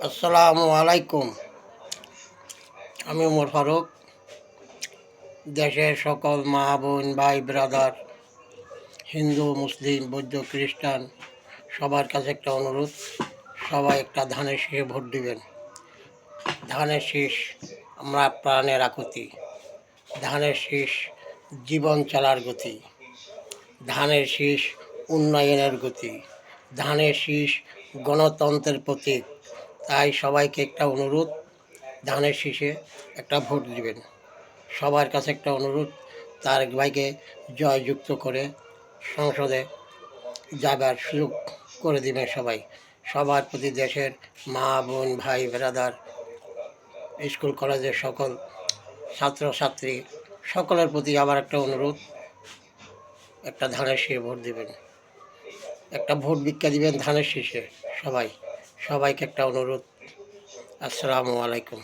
আসসালামু আলাইকুম। আমি ওমর ফারুক। দেশের সকল মা বোন ভাই ব্রাদার, হিন্দু মুসলিম বৌদ্ধ খ্রিস্টান সবার কাছে একটা অনুরোধ, সবাই একটা ধানের শীষে ভোট দিবেন। ধানের শীষ আমরা প্রাণের আকুতি, ধানের শীষ জীবন চলার গতি, ধানের শীষ উন্নয়নের গতি, ধানের শীষ গণতন্ত্রের প্রতীক। তাই সবাইকে একটা অনুরোধ, ধানের শীষে একটা ভোট দিবেন। সবার কাছে একটা অনুরোধ, তারেক ভাইকে জয়যুক্ত করে সংসদে যাবার সুযোগ করে দিবেন সবাই। সবার প্রতি দেশের মা বোন ভাই ব্রাদার, স্কুল কলেজের সকল ছাত্রছাত্রী সকলের প্রতি আবার একটা অনুরোধ, একটা ধানের শীষে ভোট দিবেন, একটা ভোট ভিক্ষা দিবেন ধানের শীষে। সবাইকে একটা অনুরোধ। আসসালামু আলাইকুম।